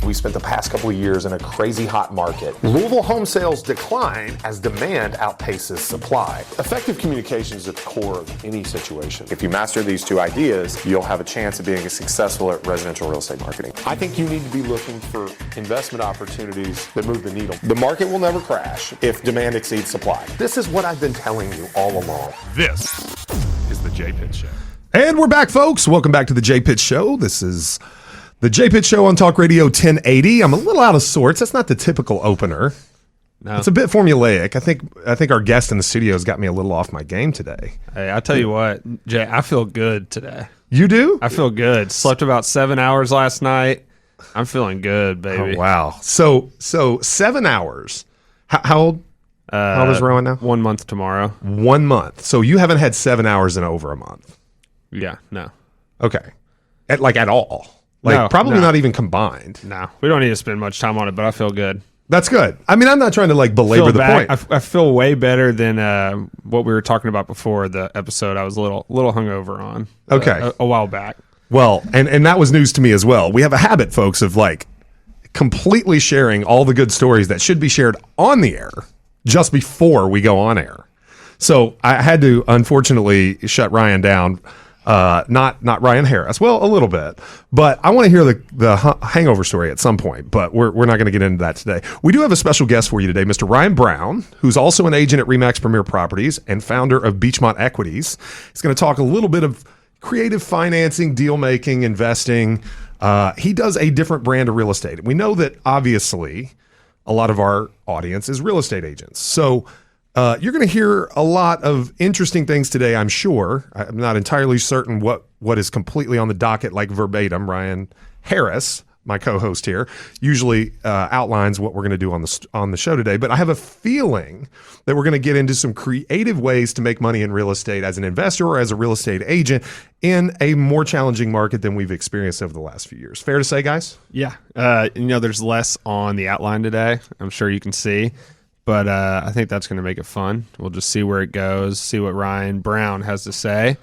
We spent the past couple of years in a crazy hot market. Louisville home sales decline as demand outpaces supply. Effective communication is at the core of any situation. If you master these two ideas, you'll have a chance of being successful at residential real estate marketing. I think you need to be looking for investment opportunities that move the needle. The market will never crash if demand exceeds supply. This is what I've been telling you all along. This is the J Pitts Show. And we're back, folks. Welcome back to the J Pitts Show. This is the J Pitts Show on Talk Radio 1080. I'm a little out of sorts. That's not the typical opener. No. It's a bit formulaic. I think our guest in the studio has got me a little off my game today. Hey, I tell you what, Jay, I feel good today. You do? I feel good. Slept about 7 hours last night. I'm feeling good, baby. Oh, wow. So 7 hours. How old? How old is Rowan now? 1 month tomorrow. 1 month. So you haven't had 7 hours in over a month. Yeah, no. Okay. At all. Probably not even combined. No, we don't need to spend much time on it, but I feel good. That's good. I mean, I'm not trying to belabor the point. I feel way better than what we were talking about before the episode. I was a little hungover on. Okay. A while back. Well, and that was news to me as well. We have a habit, folks, of completely sharing all the good stories that should be shared on the air just before we go on air. So I had to, unfortunately, shut Ryan down. Not Ryan Harris. Well, a little bit, but I want to hear the hangover story at some point, but we're not going to get into that today. We do have a special guest for you today, Mr. Ryan Brown, who's also an agent at Remax Premier Properties and founder of Beechmont Equities. He's going to talk a little bit of creative financing, deal making, investing. He does a different brand of real estate. We know that obviously a lot of our audience is real estate agents. So you're going to hear a lot of interesting things today, I'm sure. I'm not entirely certain what is completely on the docket, like verbatim. Ryan Harris, my co-host here, usually outlines what we're going to do on the show today. But I have a feeling that we're going to get into some creative ways to make money in real estate as an investor or as a real estate agent in a more challenging market than we've experienced over the last few years. Fair to say, guys? Yeah. There's less on the outline today. I'm sure you can see. But I think that's going to make it fun. We'll just see where it goes, see what Ryan Brown has to say.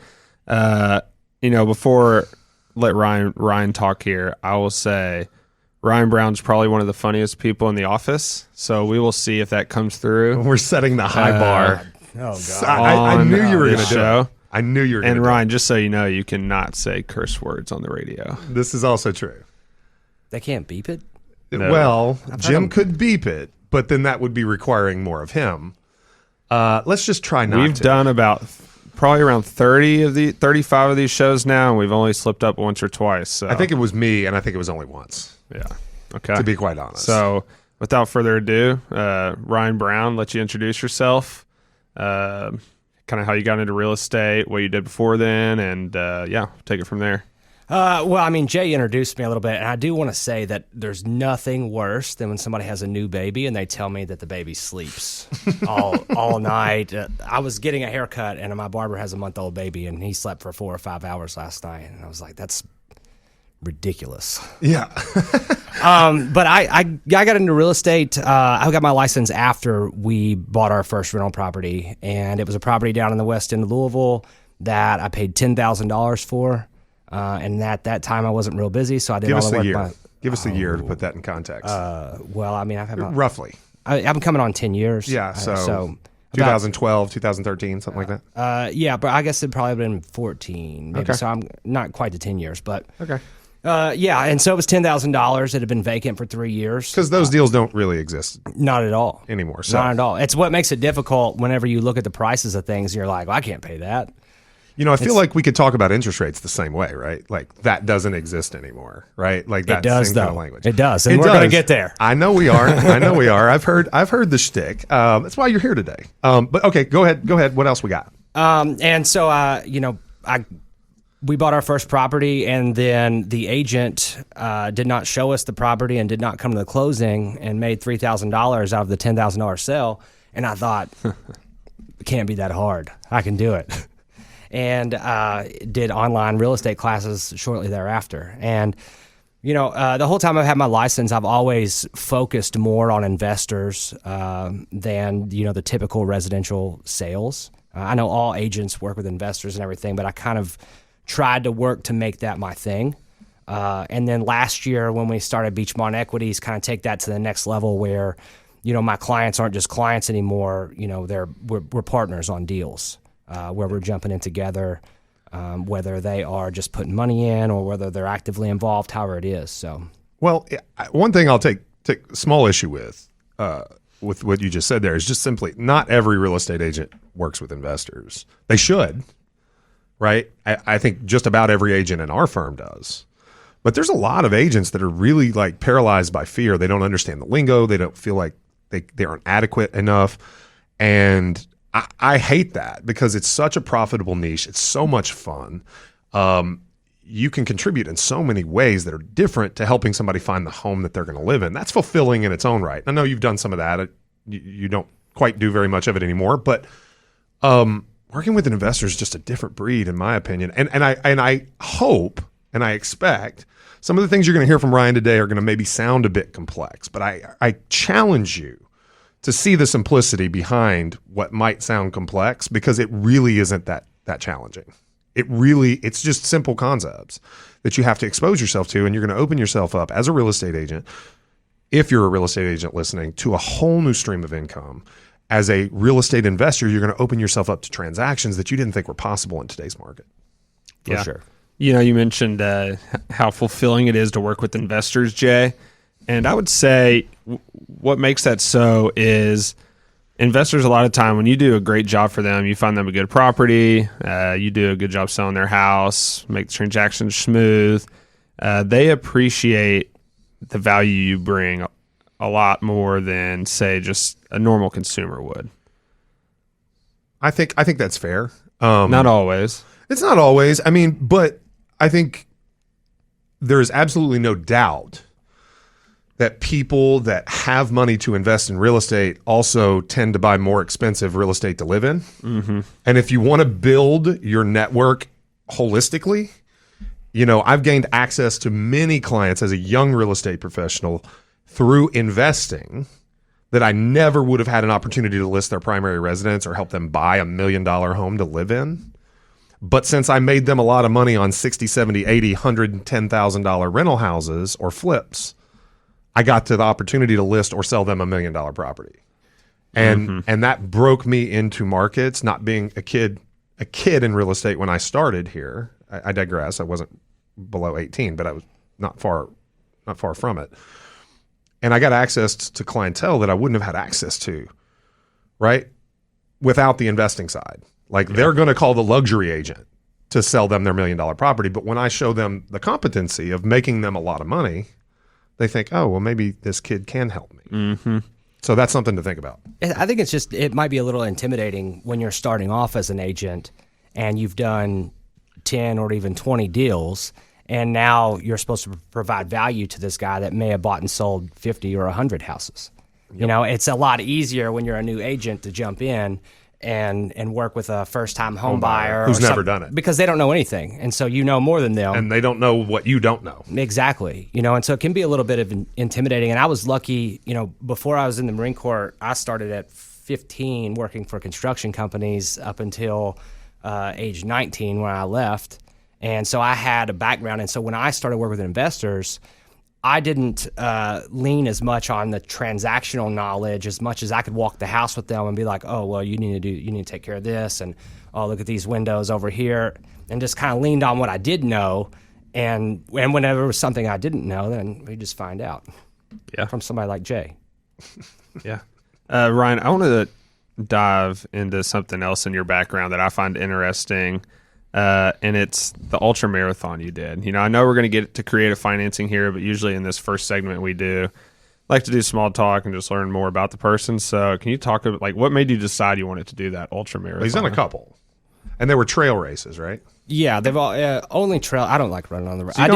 Before let Ryan talk here, I will say Ryan Brown's probably one of the funniest people in the office. So we will see if that comes through. We're setting the high bar. Oh, God. I knew you were going to do it. I knew you were going to do it. And Ryan, just so you know, you cannot say curse words on the radio. This is also true. They can't beep it? No. Well, Jim could beep it, but then that would be requiring more of him. Let's just try not to. We've done about probably around 35 of these shows now, and we've only slipped up once or twice. So. I think it was me, and I think it was only once. Yeah. Okay. To be quite honest. So, without further ado, Ryan Brown, let you introduce yourself, kind of how you got into real estate, what you did before then, and take it from there. Jay introduced me a little bit, and I do want to say that there's nothing worse than when somebody has a new baby and they tell me that the baby sleeps all night. I was getting a haircut, and my barber has a month-old baby, and he slept for 4 or 5 hours last night, and I was like, that's ridiculous. Yeah. But I got into real estate. I got my license after we bought our first rental property, and it was a property down in the west end of Louisville that I paid $10,000 for. And at that time, I wasn't real busy, so I did all the work. Give us the year to put that in context. I've had about, roughly. I've been coming on 10 years. Yeah, so 2012, 2013, something like that. Yeah, but I guess it'd probably been 14, maybe. Okay. So I'm not quite to 10 years, but okay. And so it was $10,000. It had been vacant for 3 years. Because those deals don't really exist. Not at all anymore. So. Not at all. It's what makes it difficult whenever you look at the prices of things. You're like, well, I can't pay that. I feel like we could talk about interest rates the same way, right? Like that doesn't exist anymore, right? Like that same kind of language. It does, and we're going to get there. I know we are. I've heard the shtick. That's why you're here today. But okay, go ahead. What else we got? We bought our first property, and then the agent did not show us the property and did not come to the closing, and made $3,000 out of the $10,000 sale. And I thought, it can't be that hard. I can do it. And did online real estate classes shortly thereafter. And, the whole time I've had my license, I've always focused more on investors than, the typical residential sales. I know all agents work with investors and everything, but I kind of tried to work to make that my thing. And then last year when we started Beechmont Equities, kind of take that to the next level where, my clients aren't just clients anymore. We're partners on deals where we're jumping in together, whether they are just putting money in or whether they're actively involved, however it is. So, Well, one thing I'll take small issue with what you just said there is just simply not every real estate agent works with investors. They should, right? I think just about every agent in our firm does. But there's a lot of agents that are really like paralyzed by fear. They don't understand the lingo. They don't feel like they aren't adequate enough. And I hate that because it's such a profitable niche. It's so much fun. You can contribute in so many ways that are different to helping somebody find the home that they're going to live in. That's fulfilling in its own right. I know you've done some of that. You don't quite do very much of it anymore, but working with an investor is just a different breed, in my opinion. And I hope and I expect some of the things you're going to hear from Ryan today are going to maybe sound a bit complex, but I challenge you to see the simplicity behind what might sound complex because it really isn't that challenging. It's just simple concepts that you have to expose yourself to, and you're going to open yourself up as a real estate agent, if you're a real estate agent listening, to a whole new stream of income. As a real estate investor, you're going to open yourself up to transactions that you didn't think were possible in today's market. for sure. You mentioned how fulfilling it is to work with investors, Jay. And I would say what makes that so is investors, a lot of time, when you do a great job for them, you find them a good property, you do a good job selling their house, make the transactions smooth, they appreciate the value you bring a lot more than, say, just a normal consumer would. I think that's fair. Not always. It's not always. I mean, but I think there is absolutely no doubt that people that have money to invest in real estate also tend to buy more expensive real estate to live in. Mm-hmm. And if you want to build your network holistically, I've gained access to many clients as a young real estate professional through investing that I never would have had an opportunity to list their primary residence or help them buy $1 million home to live in. But since I made them a lot of money on $60, $70, $80, $110,000 rental houses or flips, I got to the opportunity to list or sell them $1 million property. And that broke me into markets, not being a kid in real estate when I started here. I digress. I wasn't below 18, but I was not far from it. And I got access to clientele that I wouldn't have had access to, right? Without the investing side. They're going to call the luxury agent to sell them their $1 million property. But when I show them the competency of making them a lot of money, they think, oh, well, maybe this kid can help me. Mm-hmm. So that's something to think about. I think it might be a little intimidating when you're starting off as an agent and you've done 10 or even 20 deals, and now you're supposed to provide value to this guy that may have bought and sold 50 or 100 houses. Yep. It's a lot easier when you're a new agent to jump in and work with a first-time home buyer who's never done it, because they don't know anything, and so more than them, and they don't know what you don't know. Exactly, and so it can be a little bit of intimidating. And I was lucky, before I was in the Marine Corps, I started at 15 working for construction companies up until age 19 when I left, and so I had a background. And so when I started working with investors, I didn't lean as much on the transactional knowledge as much as I could walk the house with them and be like, oh, well, you need to take care of this, and oh, look at these windows over here, and just kind of leaned on what I did know. And whenever it was something I didn't know, then we just find out from somebody like Jay. Yeah. Ryan, I wanted to dive into something else in your background that I find interesting. And it's the ultra marathon you did. I know we're going to get to creative financing here, but usually in this first segment we like to do small talk and just learn more about the person. So can you talk about what made you decide you wanted to do that ultra marathon? He's done a couple, and they were trail races, right? Yeah, they've all only trail. I don't like running on the road. So you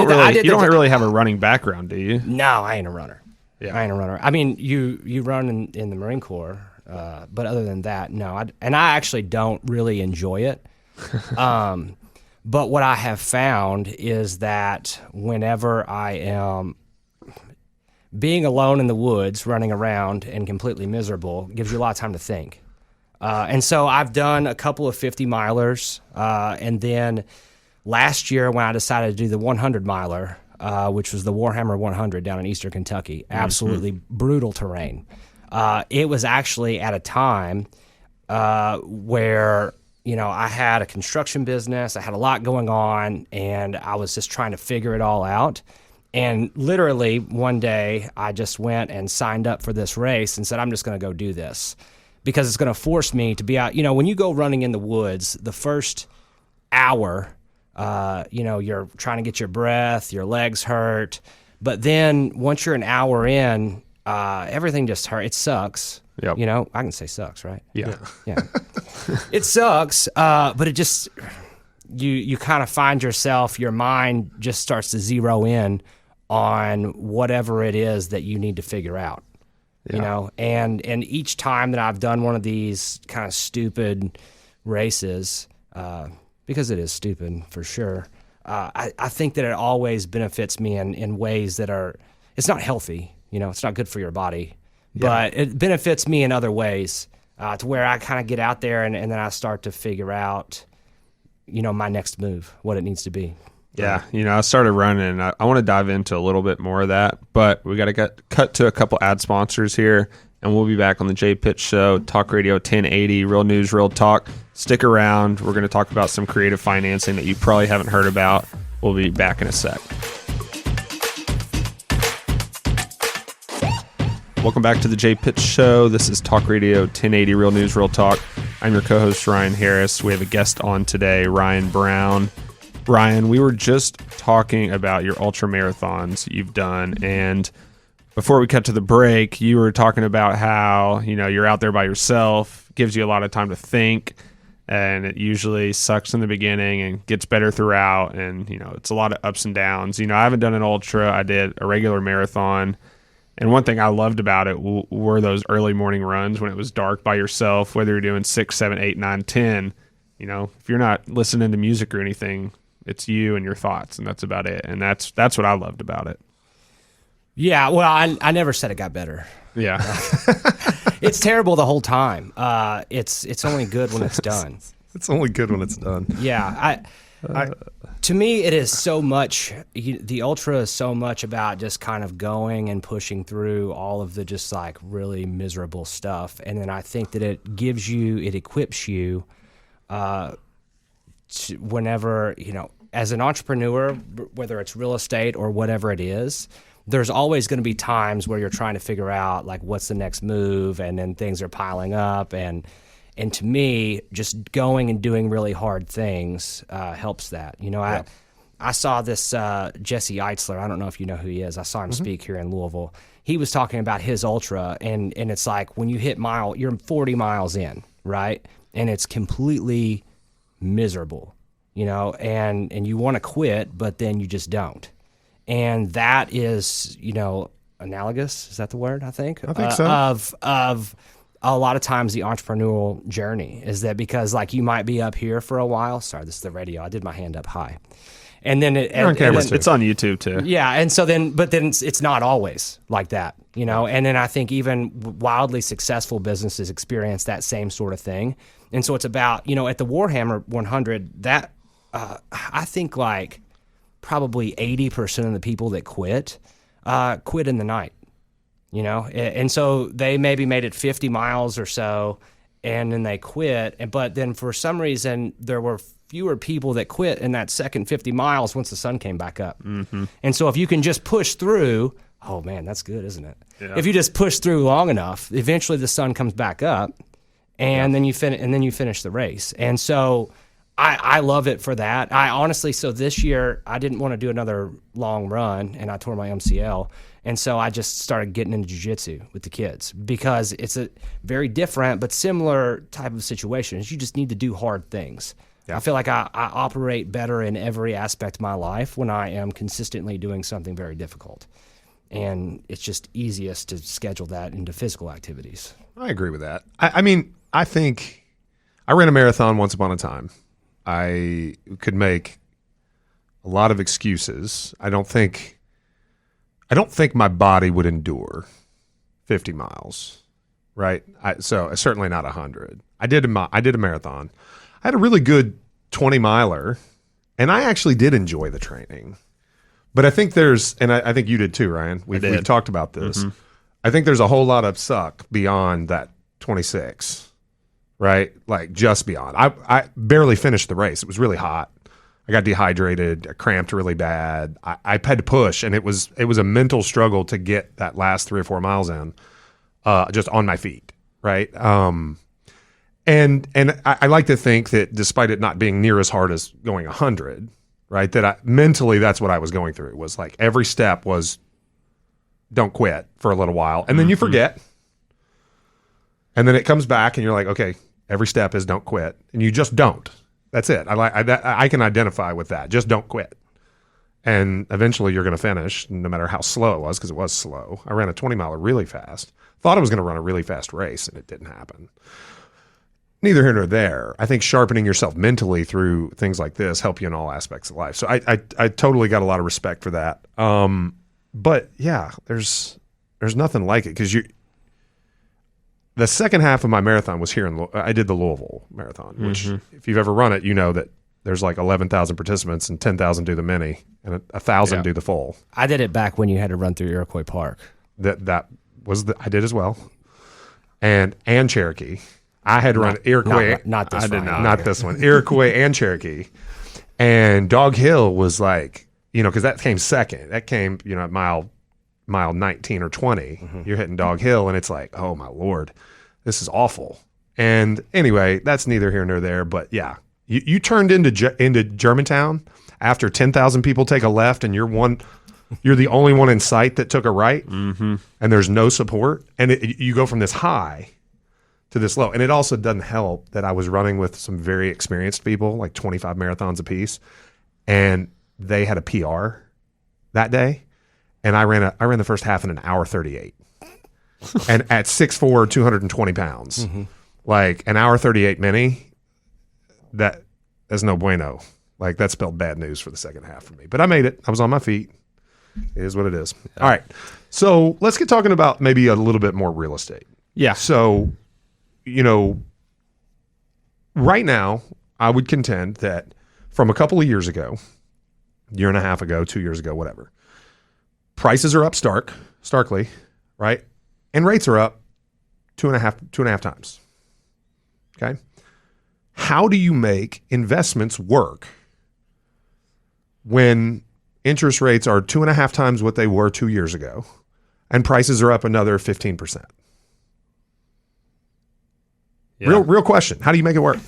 don't really have a running background, do you? No, I ain't a runner. Yeah, I ain't a runner. I mean, you run in the Marine Corps, but other than that, no. I actually don't really enjoy it. But what I have found is that whenever I am being alone in the woods, running around and completely miserable, gives you a lot of time to think. And so I've done a couple of 50-milers. And then last year when I decided to do the 100-miler, which was the Warhammer 100 down in Eastern Kentucky. Absolutely brutal terrain. It was actually at a time where, I had a construction business, I had a lot going on, and I was just trying to figure it all out. And literally one day I just went and signed up for this race and said, I'm just going to go do this because it's going to force me to be out. When you go running in the woods, the first hour, you're trying to get your breath, your legs hurt. But then once you're an hour in, everything just hurts. It sucks. Yep. I can say sucks, right? Yeah. It sucks, but it just, you kind of find yourself, your mind just starts to zero in on whatever it is that you need to figure out. And each time that I've done one of these kind of stupid races, because it is stupid for sure, I think that it always benefits me in ways that are, it's not healthy, it's not good for your body, but it benefits me in other ways, to where I kind of get out there and then I start to figure out, my next move, what it needs to be. Yeah, I started running, and I want to dive into a little bit more of that, but we got to cut to a couple ad sponsors here, and we'll be back on the Jay Pitts Show, Talk Radio 1080, real news, real talk. Stick around. We're going to talk about some creative financing that you probably haven't heard about. We'll be back in a sec. Welcome back to the Jay Pitts Show. This is Talk Radio 1080, real news, real talk. I'm your co-host, Ryan Harris. We have a guest on today, Ryan Brown. Ryan, we were just talking about your ultra marathons you've done, and before we cut to the break, you were talking about how, you're out there by yourself, gives you a lot of time to think, and it usually sucks in the beginning and gets better throughout, and, it's a lot of ups and downs. I haven't done an ultra. I did a regular marathon, and one thing I loved about it were those early morning runs when it was dark by yourself, whether you're doing 6, 7, 8, 9, 10. If you're not listening to music or anything, it's you and your thoughts, and that's about it. And that's what I loved about it. Yeah, well, I never said it got better. Yeah. It's terrible the whole time. It's only good when it's done. It's only good when it's done. Yeah, to me, it is so much. The ultra is so much about just kind of going and pushing through all of the just like really miserable stuff, and then I think that it equips you. Whenever, as an entrepreneur, whether it's real estate or whatever it is, there's always going to be times where you're trying to figure out like what's the next move, and then things are piling up, and to me, just going and doing really hard things helps that. I saw this Jesse Eitzler. I don't know if you know who he is. I saw him speak here in Louisville. He was talking about his ultra, and it's like when you hit you're 40 miles in, right, and it's completely miserable, and you want to quit, but then you just don't. And that is, analogous. Is that the word? I think so. Of a lot of times the entrepreneurial journey is that, because like you might be up here for a while. Sorry, this is the radio. I did my hand up high. And then You're on camera too. It's on YouTube too. Yeah, and so then, but then it's not always like that, And then I think even wildly successful businesses experience that same sort of thing. And so it's about, at the Warhammer 100, that I think like probably 80% of the people that quit in the night, and so they maybe made it 50 miles or so, and then they quit. But then for some reason, there were fewer people that quit in that second 50 miles once the sun came back up. Mm-hmm. And so if you can just push through, oh man, that's good, isn't it? Yeah. If you just push through long enough, eventually the sun comes back up, and then you finish the race. And so I love it for that. I honestly, so this year I didn't want to do another long run, and I tore my MCL. And so I just started getting into jiu-jitsu with the kids, because it's a very different but similar type of situation. You just need to do hard things. Yeah. I feel like I operate better in every aspect of my life when I am consistently doing something very difficult. And it's just easiest to schedule that into physical activities. I agree with that. I think I ran a marathon once upon a time. I could make a lot of excuses. I don't think my body would endure 50 miles, right? So certainly not 100. I did a marathon. I had a really good 20 miler, and I actually did enjoy the training. But I think there's, and I think you did too, Ryan. We've talked about this. I think there's a whole lot of suck beyond that 26, right? Like just beyond. I barely finished the race. It was really hot. I got dehydrated. I cramped really bad. I had to push, and it was a mental struggle to get that last 3 or 4 miles in, just on my feet, right? And I like to think that despite it not being near as hard as going 100, right, that mentally that's what I was going through. It was like every step was don't quit for a little while, and then you forget, and then it comes back, and you're like, okay, every step is don't quit, and you just don't. That's it. I can identify with that. Just don't quit. And eventually you're going to finish, no matter how slow it was, because it was slow. I ran a 20-miler really fast. Thought I was going to run a really fast race, and it didn't happen. Neither here nor there. I think sharpening yourself mentally through things like this help you in all aspects of life. So I totally got a lot of respect for that. But yeah, there's nothing like it, because the second half of my marathon was here I did the Louisville Marathon, which if you've ever run it, you know that there's like 11,000 participants and 10,000 do the mini and 1,000 do the full. I did it back when you had to run through Iroquois Park. That was I did as well. And Cherokee. I had to run Iroquois. Not this one. Not this one. Iroquois and Cherokee. And Dog Hill was like, because that came second. That came, at mile 19 or 20. You're hitting Dog Hill, and it's like, oh my Lord, this is awful. And anyway, that's neither here nor there. But yeah, you turned into Germantown after 10,000 people take a left, and you're the only one in sight that took a right, and there's no support. And you go from this high to this low. And it also doesn't help that I was running with some very experienced people, like 25 marathons apiece, and they had a PR that day. And I ran the first half in an hour 38. And at 6'4", 220 pounds, like an hour 38 mini, that's no bueno. Like that spelled bad news for the second half for me. But I made it. I was on my feet. It is what it is. All right. So let's get talking about maybe a little bit more real estate. Yeah. So, right now, I would contend that from a couple of years ago, year and a half ago, 2 years ago, whatever, prices are up starkly, right? And rates are up two and a half times. Okay. How do you make investments work when interest rates are 2.5 times what they were 2 years ago and prices are up another 15%? Yeah. Real question. How do you make it work?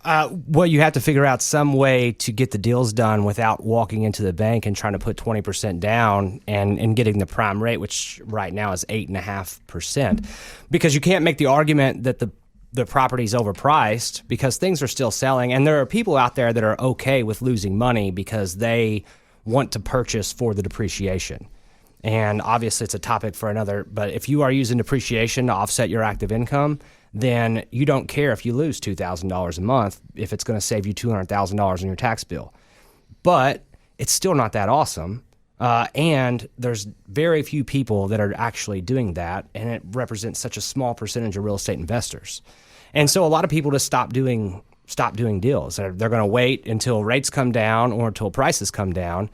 Well, you have to figure out some way to get the deals done without walking into the bank and trying to put 20% down and getting the prime rate, which right now is 8.5%. Because you can't make the argument that the property's overpriced, because things are still selling. And there are people out there that are okay with losing money because they want to purchase for the depreciation. And obviously it's a topic for another, but if you are using depreciation to offset your active income, then you don't care if you lose $2,000 a month if it's going to save you $200,000 in your tax bill. But it's still not that awesome. And there's very few people that are actually doing that, and it represents such a small percentage of real estate investors. And so a lot of people just stop doing deals. They're going to wait until rates come down or until prices come down.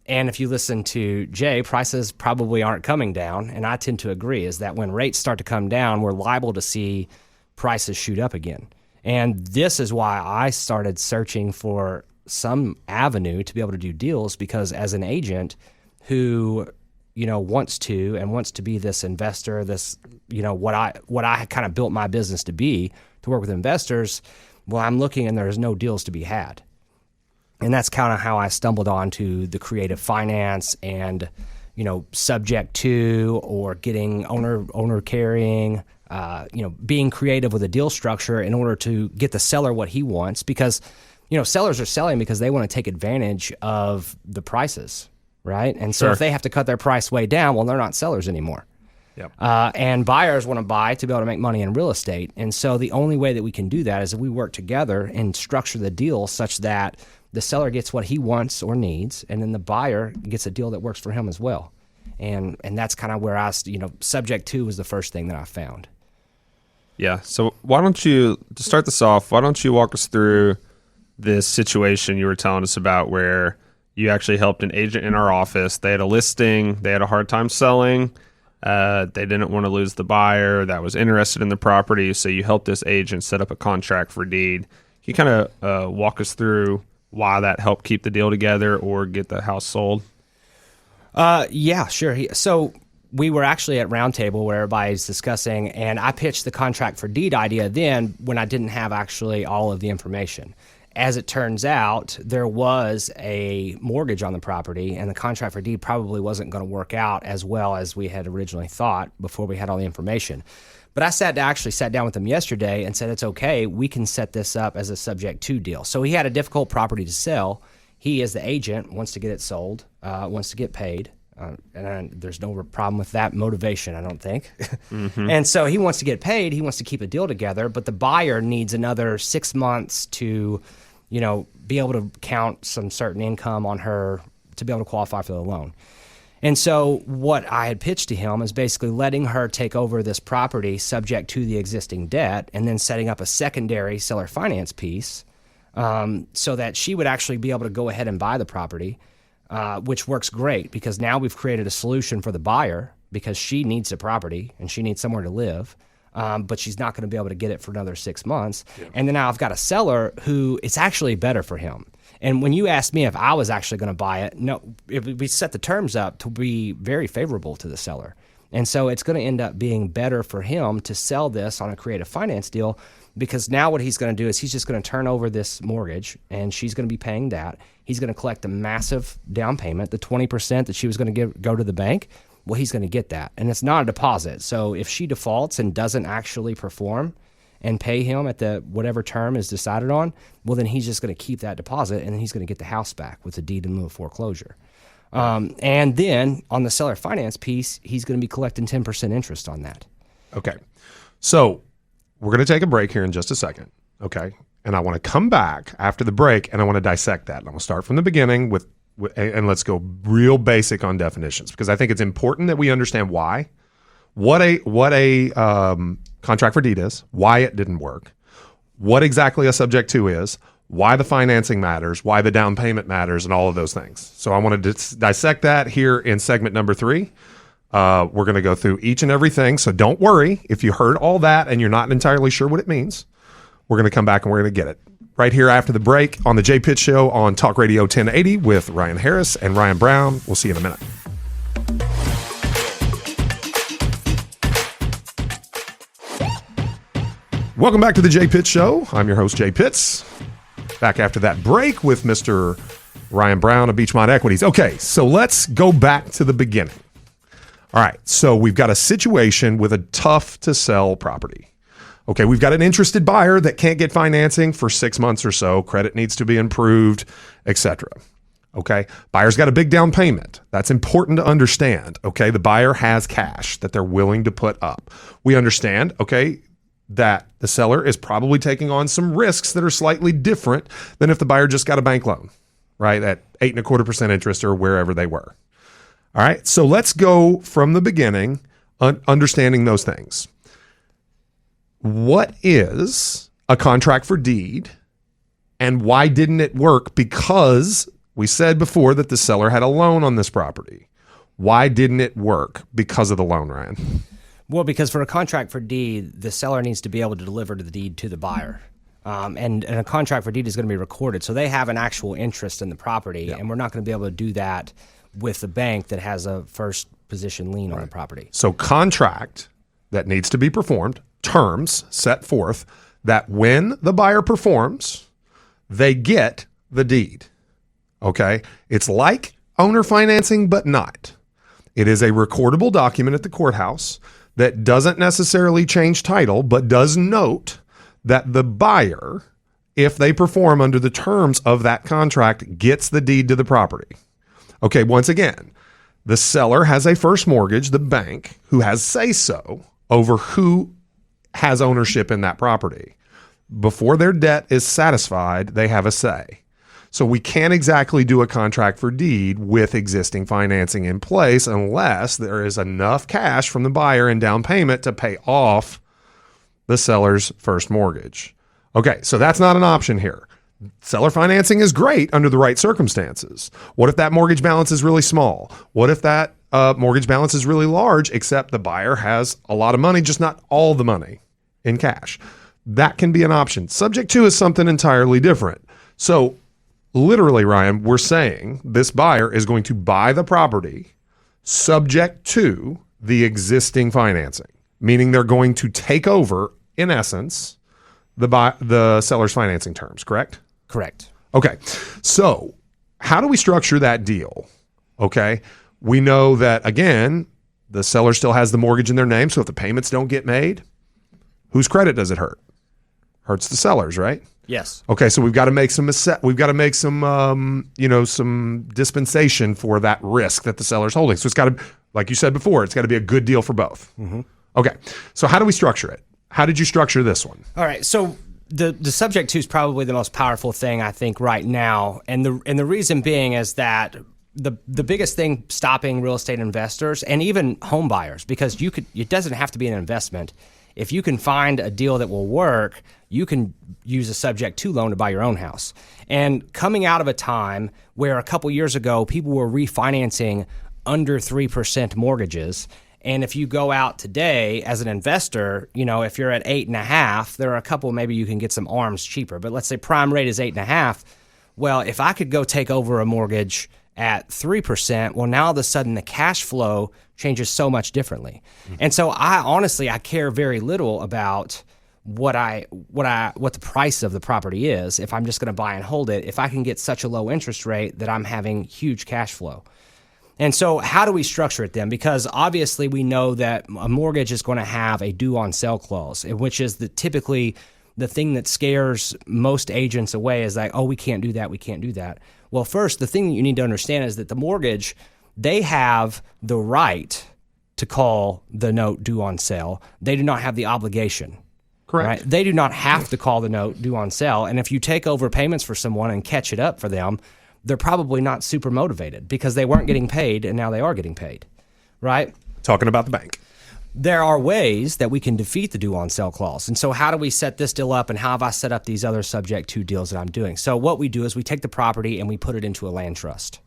And if you listen to Jay, prices probably aren't coming down. And I tend to agree, is that when rates start to come down, we're liable to see prices shoot up again. And this is why I started searching for some avenue to be able to do deals, because as an agent who, wants to be this investor, this, what I kind of built my business to be, to work with investors, well, I'm looking and there's no deals to be had. And that's kind of how I stumbled onto the creative finance and, subject to, or getting owner carrying, being creative with a deal structure in order to get the seller what he wants, because, sellers are selling because they want to take advantage of the prices, right? And so if they have to cut their price way down, well, they're not sellers anymore. Yep. And buyers want to buy to be able to make money in real estate. And so the only way that we can do that is if we work together and structure the deal such that the seller gets what he wants or needs, and then the buyer gets a deal that works for him as well. And that's kind of where subject to was the first thing that I found. Yeah. So why don't you, to start this off, why don't you walk us through this situation you were telling us about where, You actually helped an agent in our office. They had a listing. They had a hard time selling. They didn't want to lose the buyer that was interested in the property. So you helped this agent set up a contract for deed. Can you kind of walk us through why that helped keep the deal together or get the house sold? Yeah, sure. So we were actually at Roundtable where everybody's discussing, and I pitched the contract for deed idea then when I didn't have actually all of the information. As it turns out, there was a mortgage on the property, and the contract for deed probably wasn't going to work out as well as we had originally thought before we had all the information. But I actually sat down with him yesterday and said, it's okay, we can set this up as a subject to deal. So he had a difficult property to sell. He, as the agent, wants to get it sold, wants to get paid. And there's no problem with that motivation, I don't think. Mm-hmm. And so he wants to get paid. He wants to keep a deal together. But the buyer needs another 6 months to, be able to count some certain income on her to be able to qualify for the loan. And so what I had pitched to him is basically letting her take over this property subject to the existing debt and then setting up a secondary seller finance piece so that she would actually be able to go ahead and buy the property. Which works great because now we've created a solution for the buyer because she needs the property and she needs somewhere to live, but she's not going to be able to get it for another 6 months. Yeah. And then now I've got a seller who it's actually better for him. And when you asked me if I was actually going to buy it, no, we set the terms up to be very favorable to the seller. And so it's going to end up being better for him to sell this on a creative finance deal because now what he's going to do is he's just going to turn over this mortgage and she's going to be paying that. He's going to collect a massive down payment, the 20% that she was going to go to the bank. Well, he's going to get that. And it's not a deposit. So if she defaults and doesn't actually perform and pay him at the whatever term is decided on, well, then he's just going to keep that deposit and then he's going to get the house back with a deed in lieu of foreclosure. And then on the seller finance piece, he's going to be collecting 10% interest on that. Okay. So we're going to take a break here in just a second. Okay. And I want to come back after the break and I want to dissect that. And I'm going to start from the beginning and let's go real basic on definitions because I think it's important that we understand what a contract for deed is, why it didn't work, what exactly a subject to is, why the financing matters, why the down payment matters, and all of those things. So I want to dissect that here in segment number 3. We're going to go through each and everything. So don't worry if you heard all that and you're not entirely sure what it means. We're going to come back and we're going to get it right here after the break on the Jay Pitt Show on Talk Radio 1080 with Ryan Harris and Ryan Brown. We'll see you in a minute. Welcome back to the Jay Pitt Show. I'm your host, Jay Pitts. Back after that break with Mr. Ryan Brown of Beechmont Equities. Okay, so let's go back to the beginning. All right, so we've got a situation with a tough-to-sell property. Okay, we've got an interested buyer that can't get financing for 6 months or so. Credit needs to be improved, etc. Okay, buyer's got a big down payment. That's important to understand. Okay, the buyer has cash that they're willing to put up. We understand, okay, that the seller is probably taking on some risks that are slightly different than if the buyer just got a bank loan, right, at 8.25% interest or wherever they were. All right, so let's go from the beginning, understanding those things. What is a contract for deed and why didn't it work? Because we said before that the seller had a loan on this property. Why didn't it work? Because of the loan, Ryan. Well, because for a contract for deed, the seller needs to be able to deliver the deed to the buyer. And a contract for deed is going to be recorded. So they have an actual interest in the property, and we're not going to be able to do that with the bank that has a first position lien on the property. So contract that needs to be performed, terms set forth that when the buyer performs, they get the deed. Okay? It's like owner financing, but not. It is a recordable document at the courthouse that doesn't necessarily change title, but does note that the buyer, if they perform under the terms of that contract, gets the deed to the property. Okay, once again, the seller has a first mortgage, the bank, who has say-so over who has ownership in that property. Before their debt is satisfied, they have a say. So we can't exactly do a contract for deed with existing financing in place unless there is enough cash from the buyer in down payment to pay off the seller's first mortgage. Okay, so that's not an option here. Seller financing is great under the right circumstances. What if that mortgage balance is really small? What if that mortgage balance is really large, except the buyer has a lot of money, just not all the money in cash? That can be an option. Subject to is something entirely different. So literally, Ryan, we're saying this buyer is going to buy the property subject to the existing financing, meaning they're going to take over, in essence, the seller's financing terms, correct? Correct. Okay. So how do we structure that deal? Okay. We know that, again, the seller still has the mortgage in their name. So if the payments don't get made, whose credit does it hurt? Hurts the sellers, right? Yes. Okay. So we've got to make some some dispensation for that risk that the seller's holding. So it's got to, like you said before, it's got to be a good deal for both. Mm-hmm. Okay. So how do we structure it? How did you structure this one? All right. So the subject to is probably the most powerful thing I think right now, and the reason being is that the biggest thing stopping real estate investors and even home buyers, because it doesn't have to be an investment. If you can find a deal that will work, you can use a subject to loan to buy your own house. And coming out of a time where a couple years ago people were refinancing under 3% mortgages. And if you go out today as an investor, if you're at 8.5, there are a couple, maybe you can get some ARMs cheaper, but let's say prime rate is 8.5. Well, if I could go take over a mortgage at 3%, well, now all of a sudden the cash flow changes so much differently. Mm-hmm. And so I care very little about what the price of the property is. If I'm just going to buy and hold it, if I can get such a low interest rate that I'm having huge cash flow. And so how do we structure it then? Because obviously we know that a mortgage is going to have a due on sale clause, which is typically the thing that scares most agents away, is like, oh, we can't do that, we can't do that. Well, first, the thing that you need to understand is that the mortgage, they have the right to call the note due on sale. They do not have the obligation. Correct. Right? They do not have to call the note due on sale. And if you take over payments for someone and catch it up for them, they're probably not super motivated because they weren't getting paid and now they are getting paid, right? Talking about the bank. There are ways that we can defeat the due on sale clause. And so how do we set this deal up, and how have I set up these other subject to deals that I'm doing? So what we do is we take the property and we put it into a land trust.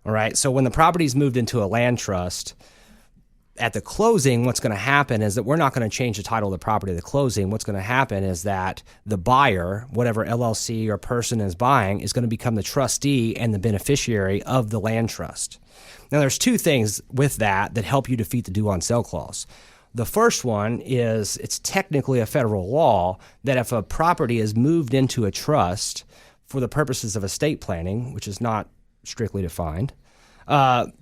All right. So when the property's moved into a land trust, at the closing, what's going to happen is that we're not going to change the title of the property at the closing. What's going to happen is that the buyer, whatever LLC or person is buying, is going to become the trustee and the beneficiary of the land trust. Now, there's two things with that help you defeat the due on sale clause. The first one is it's technically a federal law that if a property is moved into a trust for the purposes of estate planning, which is not strictly defined,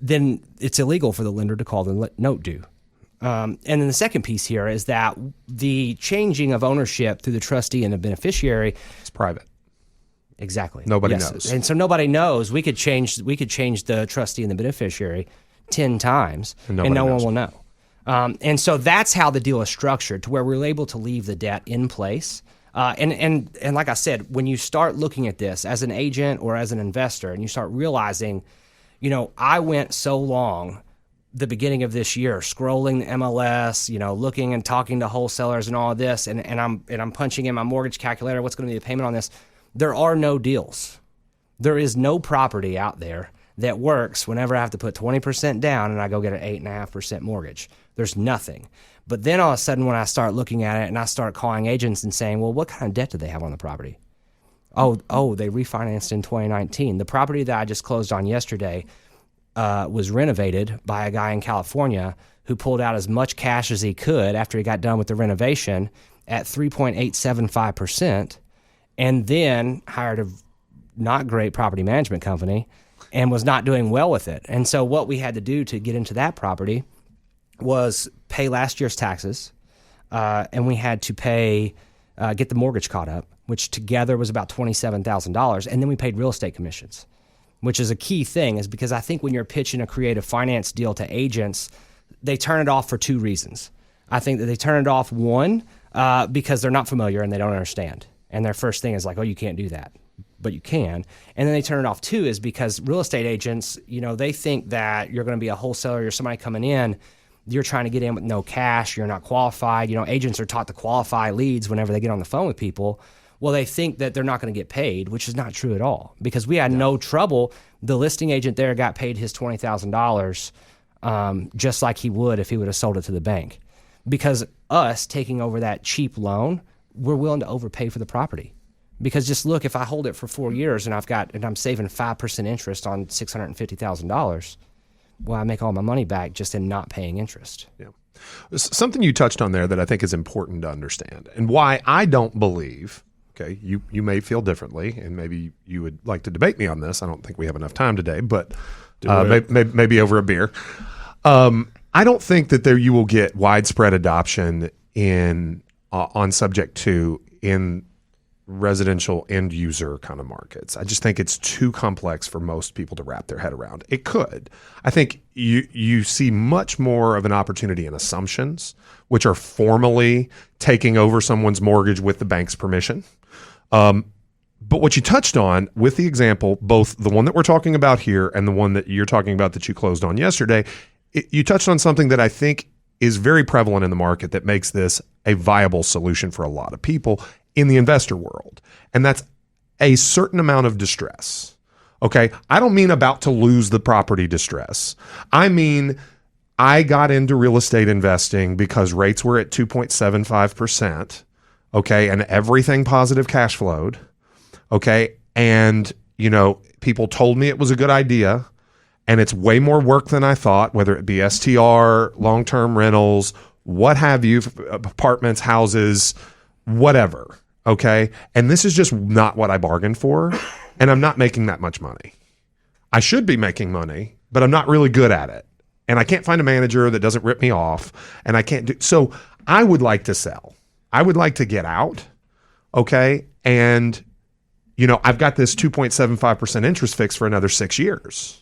then it's illegal for the lender to call the note due. And then the second piece here is that the changing of ownership through the trustee and the beneficiary is private. Exactly. Nobody knows. And so nobody knows. We could change the trustee and the beneficiary 10 times and no one will know. And so that's how the deal is structured, to where we're able to leave the debt in place. And like I said, when you start looking at this as an agent or as an investor and you start realizing, I went so long the beginning of this year scrolling the MLS, looking and talking to wholesalers and all of this, and I'm punching in my mortgage calculator, what's going to be the payment on this? There are no deals. There is no property out there that works whenever I have to put 20% down and I go get an 8.5% mortgage. There's nothing. But then all of a sudden when I start looking at it and I start calling agents and saying, well, what kind of debt do they have on the property? Oh, they refinanced in 2019. The property that I just closed on yesterday was renovated by a guy in California who pulled out as much cash as he could after he got done with the renovation at 3.875%, and then hired a not great property management company and was not doing well with it. And so what we had to do to get into that property was pay last year's taxes, and we had to get the mortgage caught up, which together was about $27,000. And then we paid real estate commissions, which is a key thing, is because I think when you're pitching a creative finance deal to agents, they turn it off for two reasons. I think that they turn it off, one, because they're not familiar and they don't understand. And their first thing is like, oh, you can't do that, but you can. And then they turn it off, too, is because real estate agents, they think that you're going to be a wholesaler, you're somebody coming in, you're trying to get in with no cash, you're not qualified. Agents are taught to qualify leads whenever they get on the phone with people. Well, they think that they're not going to get paid, which is not true at all, because we had no trouble. The listing agent there got paid his $20,000 just like he would if he would have sold it to the bank. Because us taking over that cheap loan, we're willing to overpay for the property. Because just look, if I hold it for 4 years and I'm saving 5% interest on $650,000, well, I make all my money back just in not paying interest. Yeah. Something you touched on there that I think is important to understand, and why I don't believe, okay, you may feel differently, and maybe you would like to debate me on this. I don't think we have enough time today, but maybe over a beer. I don't think that you will get widespread adoption on subject to in residential end user kind of markets. I just think it's too complex for most people to wrap their head around. It could. I think you see much more of an opportunity in assumptions, which are formally taking over someone's mortgage with the bank's permission. But what you touched on with the example, both the one that we're talking about here and the one that you're talking about that you closed on yesterday, you touched on something that I think is very prevalent in the market that makes this a viable solution for a lot of people in the investor world. And that's a certain amount of distress. Okay. I don't mean about to lose the property distress. I mean, I got into real estate investing because rates were at 2.75%. Okay. And everything positive cash flowed. Okay. And, people told me it was a good idea, and it's way more work than I thought, whether it be STR, long-term rentals, what have you, apartments, houses, whatever. Okay. And this is just not what I bargained for. And I'm not making that much money. I should be making money, but I'm not really good at it. And I can't find a manager that doesn't rip me off. And I can't do, so I would like to sell. I would like to get out. Okay. And, I've got this 2.75% interest fix for another 6 years.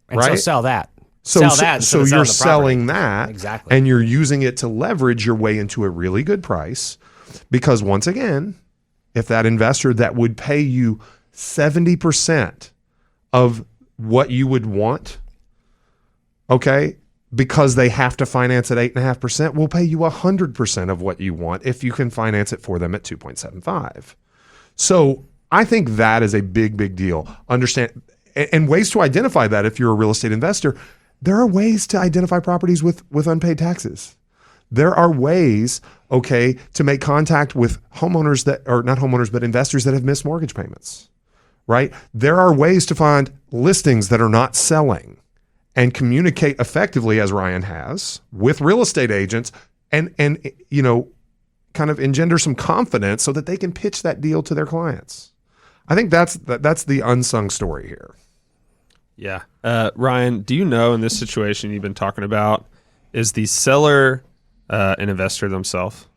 And right? so sell that. So you're selling that. Exactly. And you're using it to leverage your way into a really good price. Because once again, if that investor that would pay you 70% of what you would want, okay, because they have to finance at 8.5%, will pay you 100% of what you want if you can finance it for them at 2.75. So I think that is a big, big deal. Understand, and ways to identify that if you're a real estate investor, there are ways to identify properties with unpaid taxes. There are ways, okay, to make contact with homeowners not homeowners, but investors that have missed mortgage payments, right? There are ways to find listings that are not selling and communicate effectively, as Ryan has, with real estate agents and kind of engender some confidence so that they can pitch that deal to their clients. I think that's the unsung story here. Yeah. Ryan, do you know, in this situation you've been talking about, is the seller an investor themselves,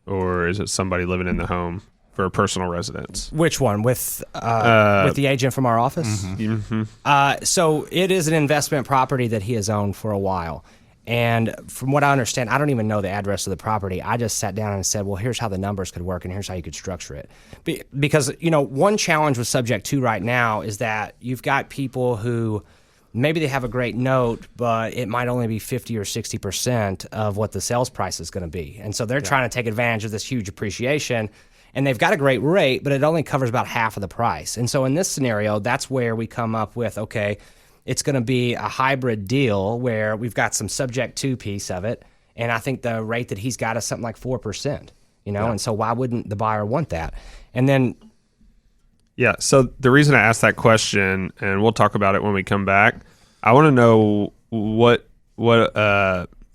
or is it somebody living in the home for a personal residence? Which one? With the agent from our office? Mm-hmm. So it is an investment property that he has owned for a while. And from what I understand, I don't even know the address of the property. I just sat down and said, well, here's how the numbers could work and here's how you could structure it. Because, one challenge with Subject 2 right now is that you've got people who maybe they have a great note, but it might only be 50 or 60% of what the sales price is going to be. And so they're trying to take advantage of this huge appreciation. And they've got a great rate, but it only covers about half of the price. And so in this scenario, that's where we come up with, okay, it's going to be a hybrid deal where we've got some Subject 2 piece of it. And I think the rate that he's got is something like 4%, and so why wouldn't the buyer want that? And then. Yeah. So the reason I asked that question, and we'll talk about it when we come back, I want to know what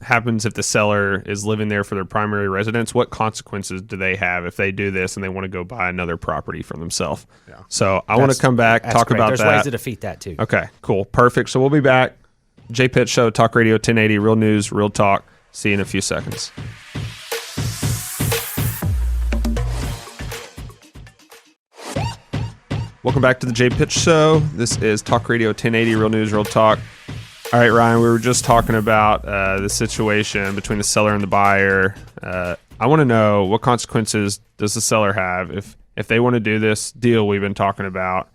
happens if the seller is living there for their primary residence. What consequences do they have if they do this and they want to go buy another property for themselves? Yeah. So I want to come back, talk great. about There's that. There's ways to defeat that too. Okay, cool. Perfect. So we'll be back. Jay Pitt Show, Talk Radio 1080, real news, real talk. See you in a few seconds. Welcome back to the Jay Pitt Show. This is Talk Radio 1080, real news, real talk. All right, Ryan, we were just talking about the situation between the seller and the buyer. I want to know, what consequences does the seller have if they want to do this deal we've been talking about,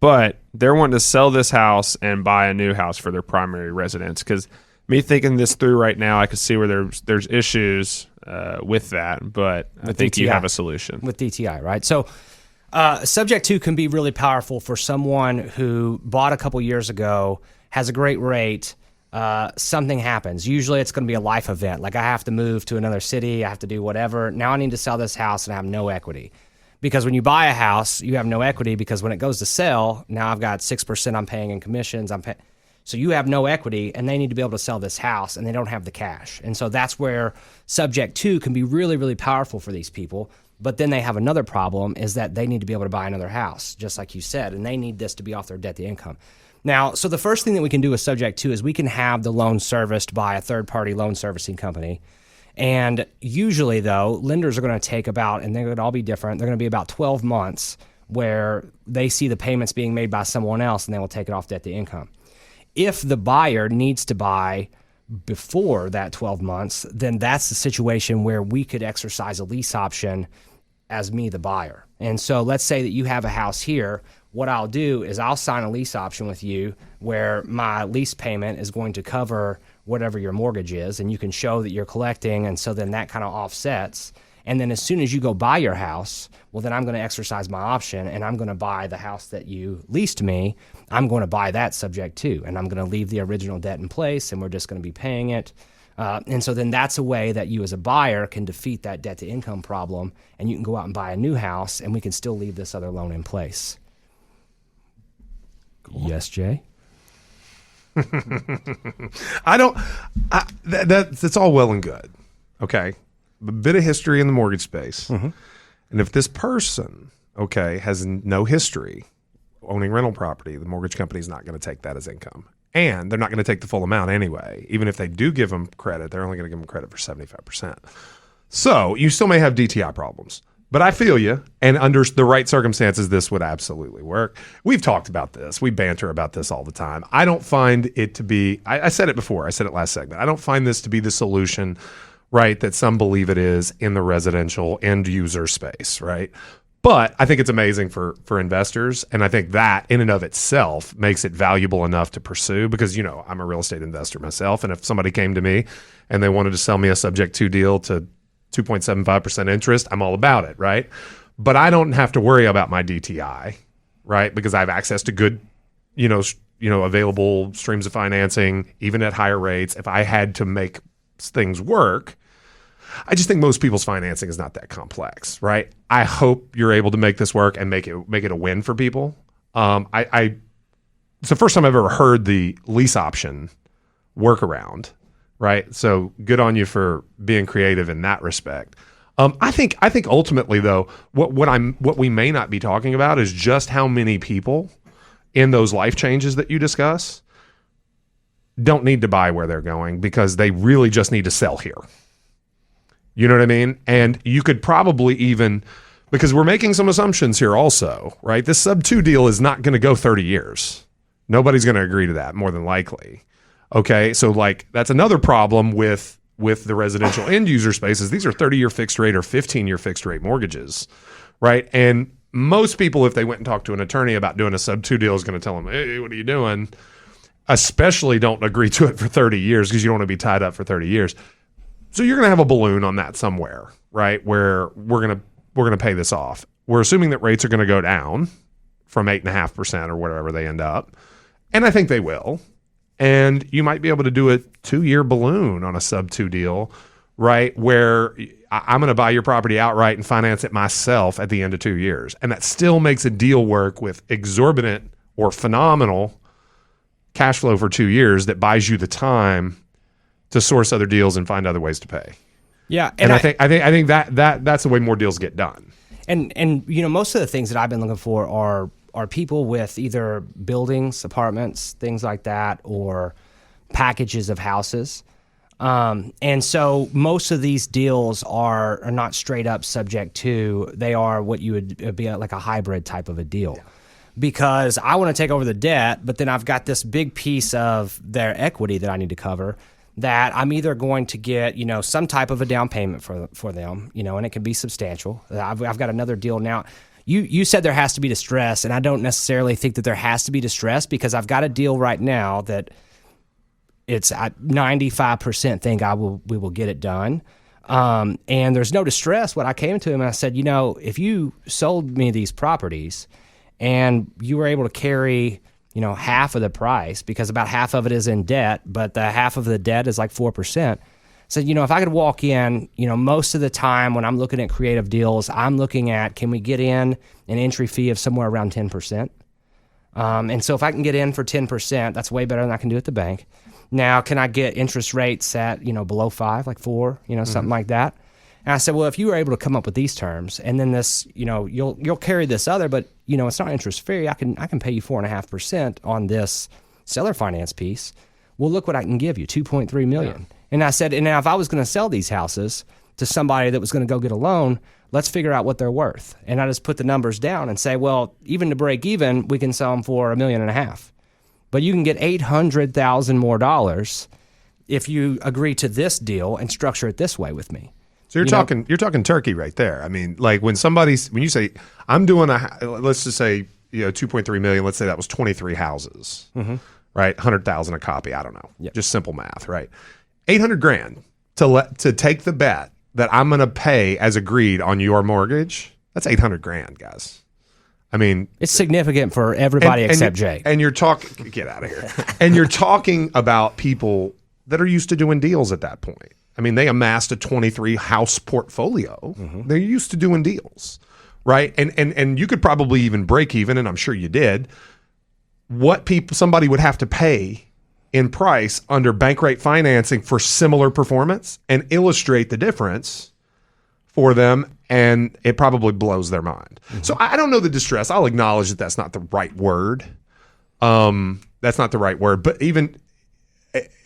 but they're wanting to sell this house and buy a new house for their primary residence? Because me thinking this through right now, I could see where there's issues with that, but I think you have a solution. With DTI, right? So subject to can be really powerful for someone who bought a couple years ago, has a great rate, something happens. Usually it's going to be a life event. Like I have to move to another city, I have to do whatever. Now I need to sell this house and I have no equity. Because when you buy a house, you have no equity because when it goes to sell, now I've got 6% I'm paying in commissions. So you have no equity and they need to be able to sell this house and they don't have the cash. And so that's where subject to can be really, really powerful for these people. But then they have another problem is that they need to be able to buy another house, just like you said, and they need this to be off their debt to income. Now, so the first thing that we can do with subject to is we can have the loan serviced by a third-party loan servicing company. And usually, though, lenders are going to take about, and they're going to all be different, they're going to be about 12 months where they see the payments being made by someone else and they will take it off debt to income. If the buyer needs to buy before that 12 months, then that's the situation where we could exercise a lease option as me, the buyer. And so let's say that you have a house here. What I'll do is I'll sign a lease option with you where my lease payment is going to cover whatever your mortgage is, and you can show that you're collecting, and so then that kind of offsets. And then as soon as you go buy your house, well, then I'm going to exercise my option, and I'm going to buy the house that you leased me. I'm going to buy that subject to, and I'm going to leave the original debt in place, and we're just going to be paying it. And so then that's a way that you as a buyer can defeat that debt to income problem, and you can go out and buy a new house, and we can still leave this other loan in place. Cool. Yes, Jay? That's all well and good. Okay. A bit of history in the mortgage space. Mm-hmm. And if this person, has no history owning rental property, the mortgage company is not going to take that as income. And they're not going to take the full amount anyway. Even if they do give them credit, they're only going to give them credit for 75%. So you still may have DTI problems. But I feel you, and under the right circumstances, this would absolutely work. We've talked about this. We banter about this all the time. I don't find it to be, I said it before, I said it last segment. I don't find this to be the solution, right, that some believe it is in the residential end user space, right? But I think it's amazing for investors, and I think that in and of itself makes it valuable enough to pursue because, I'm a real estate investor myself, and if somebody came to me and they wanted to sell me a subject to deal to 2.75% interest, I'm all about it, right? But I don't have to worry about my DTI, right? Because I have access to good, available streams of financing, even at higher rates. If I had to make things work, I just think most people's financing is not that complex, right? I hope you're able to make this work and make it a win for people. It's the first time I've ever heard the lease option workaround. Right. So good on you for being creative in that respect. I think ultimately though, what we may not be talking about is just how many people in those life changes that you discuss don't need to buy where they're going because they really just need to sell here. You know what I mean? And you could probably even, because we're making some assumptions here also, right? This sub 2 deal is not going to go 30 years. Nobody's going to agree to that more than likely. Okay, so that's another problem with the residential end user spaces. These are 30-year fixed rate or 15-year fixed rate mortgages, right? And most people, if they went and talked to an attorney about doing a sub 2 deal, is going to tell them, hey, what are you doing? Especially don't agree to it for 30 years because you don't want to be tied up for 30 years. So you're going to have a balloon on that somewhere, right? Where we're going to pay this off. We're assuming that rates are going to go down from 8.5% or whatever they end up, and I think they will. And you might be able to do a 2-year balloon on a sub 2 deal, right? Where I'm going to buy your property outright and finance it myself at the end of 2 years. And that still makes a deal work with exorbitant or phenomenal cash flow for 2 years that buys you the time to source other deals and find other ways to pay. Yeah. And I think that's the way more deals get done. And most of the things that I've been looking for are people with either buildings, apartments, things like that, or packages of houses. And so most of these deals are not straight up subject to, they are what you would be like a hybrid type of a deal. Yeah. Because I want to take over the debt, but then I've got this big piece of their equity that I need to cover that I'm either going to get, some type of a down payment for them, and it can be substantial. I've got another deal now. You said there has to be distress, and I don't necessarily think that there has to be distress because I've got a deal right now that it's at 95% think we will get it done. And there's no distress. What I came to him and I said, if you sold me these properties and you were able to carry, half of the price, because about half of it is in debt, but the half of the debt is like 4%. So, if I could walk in, most of the time when I'm looking at creative deals, I'm looking at, can we get in an entry fee of somewhere around 10%? And so if I can get in for 10%, that's way better than I can do at the bank. Now, can I get interest rates at, below 5, like 4, something like that? And I said, well, if you were able to come up with these terms, and then this, you'll carry this other, but, it's not interest free. I can pay you 4.5% on this seller finance piece. Well, look what I can give you, $2.3 million. Yeah. And I said, and now if I was going to sell these houses to somebody that was going to go get a loan, let's figure out what they're worth. And I just put the numbers down and say, well, even to break even, we can sell them for $1.5 million. But you can get $800,000 more if you agree to this deal and structure it this way with me. So you're talking turkey right there. I mean, like when you say I'm doing let's just say 2.3 million. Let's say that was 23 houses, right? 100,000 a copy. I don't know. Yep. Just simple math, right? $800,000 to take the bet that I'm going to pay as agreed on your mortgage. That's $800,000, guys. I mean, it's significant for everybody except Jay. And you're talking, get out of here. And you're talking about people that are used to doing deals at that point. I mean, they amassed a 23 house portfolio. They're used to doing deals, right? And you could probably even break even, and I'm sure you did, what somebody would have to pay in price under bank rate financing for similar performance and illustrate the difference for them, and it probably blows their mind. So I don't know the distress. I'll acknowledge that that's not the right word. That's not the right word, but even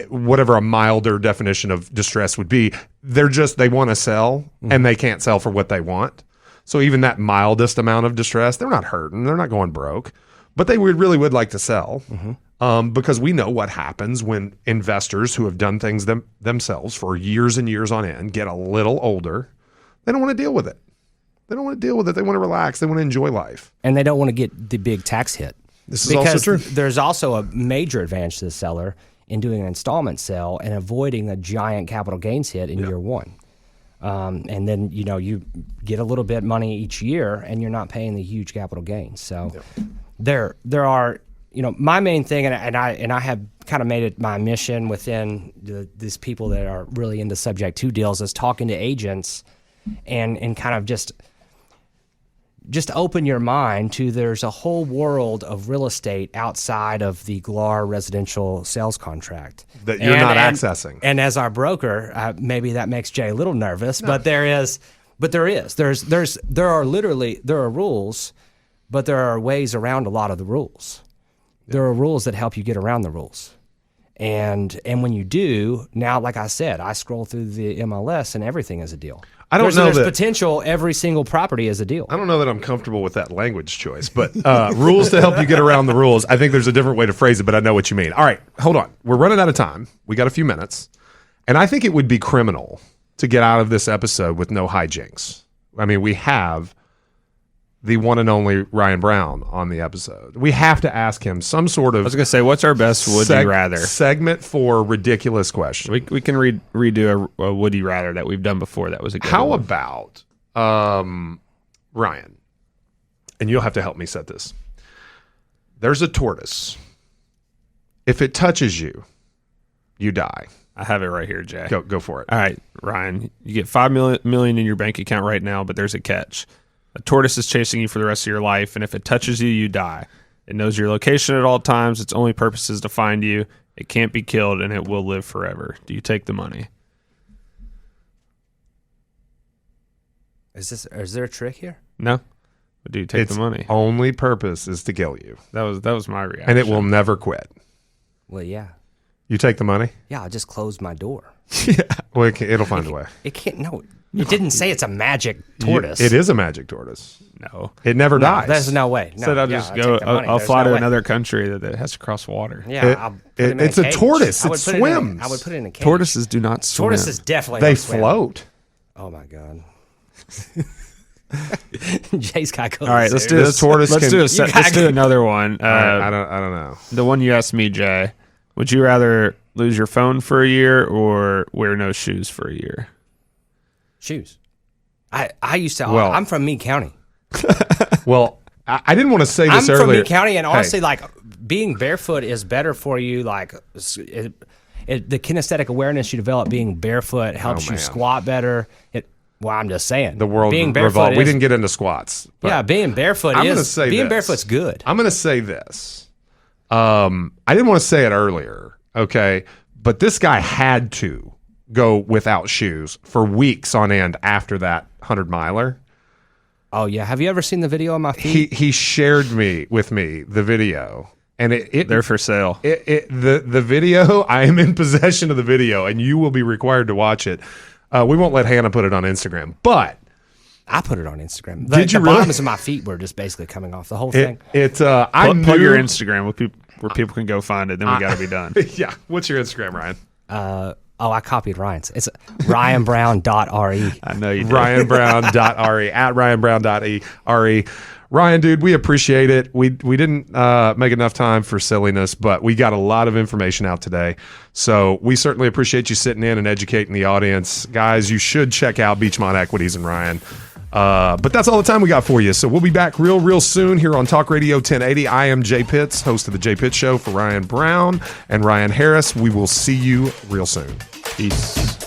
whatever a milder definition of distress would be, they want to sell and they can't sell for what they want. So even that mildest amount of distress, they're not hurting, they're not going broke, but they really would like to sell. Because we know what happens when investors who have done things themselves for years and years on end get a little older. They don't want to deal with it. They want to relax. They want to enjoy life. And they don't want to get the big tax hit. This is also true. There's also a major advantage to the seller in doing an installment sale and avoiding a giant capital gains hit in year one. And then, you get a little bit money each year and you're not paying the huge capital gains. So there are, my main thing, and I have kind of made it my mission within these people that are really into subject to deals, is talking to agents and kind of just open your mind to there's a whole world of real estate outside of the GLAR residential sales contract that you're not accessing. And as our broker, maybe that makes Jay a little nervous, but there are rules, but there are ways around a lot of the rules. There are rules that help you get around the rules. And when you do, now, like I said, I scroll through the MLS and everything is a deal. There's potential. Every single property is a deal. I don't know that I'm comfortable with that language choice, but rules to help you get around the rules. I think there's a different way to phrase it, but I know what you mean. All right, hold on. We're running out of time. We got a few minutes. And I think it would be criminal to get out of this episode with no hijinks. I mean, we have the one and only Ryan Brown on the episode. We have to ask him some sort of... I was going to say, what's our best would you rather? Segment for ridiculous questions. We can redo a would you rather that we've done before. That was a good one. How about, Ryan, and you'll have to help me set this. There's a tortoise. If it touches you, you die. I have it right here, Jay. Go for it. All right, Ryan. You get $5 million in your bank account right now, but there's a catch. A tortoise is chasing you for the rest of your life, and if it touches you, you die. It knows your location at all times. Its only purpose is to find you. It can't be killed, and it will live forever. Do you take the money? Is there a trick here? No. But do you take the money? Only purpose is to kill you. That was my reaction. And it will never quit. Well, yeah. You take the money? Yeah, I'll just close my door. Yeah. Well, it'll find a way. It can't. No. It didn't say it's a magic tortoise. It is a magic tortoise. No. It never dies. There's no way. No. Said I'll fly to another country that has to cross water. Yeah. It's a tortoise. It swims. I would put it in a cage. Tortoises do not swim. Tortoises definitely They don't swim. float. Oh, my God. Jay's got to go. All right, let's do this. Let's do another one. I don't know. The one you asked me, Jay. Would you rather lose your phone for a year or wear no shoes for a year? Shoes. I used to. Well- I'm from Meade County. Well, I didn't want to say I'm this from earlier. Meade County, and honestly, Hey, like being barefoot is better for you. Like the kinesthetic awareness you develop being barefoot helps you man. squat better. Well, I'm just saying the world being revolved. barefoot. We didn't get into squats. But Yeah, being barefoot I'm gonna is say being this. barefoot's good. I'm going to say this. I didn't want to say it earlier, okay? But this guy had to go without shoes for weeks on end after that 100-miler. Oh yeah, have you ever seen the video on my feet? He shared with me the video, and They're for sale. the video. I am in possession of the video, and you will be required to watch it. We won't let Hannah put it on Instagram, but I put it on Instagram. Did you the really? bottoms of my feet were just basically coming off the whole thing. I Plug knew your Instagram where people can go find it. Then we got to be done. Yeah, what's your Instagram, Ryan? I copied Ryan's. It's ryanbrown.re. I know you did. RyanBrown.re at RyanBrown.re. Ryan, dude, we appreciate it. We didn't make enough time for silliness, but we got a lot of information out today. So we certainly appreciate you sitting in and educating the audience. Guys, you should check out Beechmont Equities and Ryan. But that's all the time we got for you. So we'll be back real soon here on Talk Radio 1080. I am Jay Pitts, host of the Jay Pitts Show for Ryan Brown and Ryan Harris. We will see you real soon. Peace.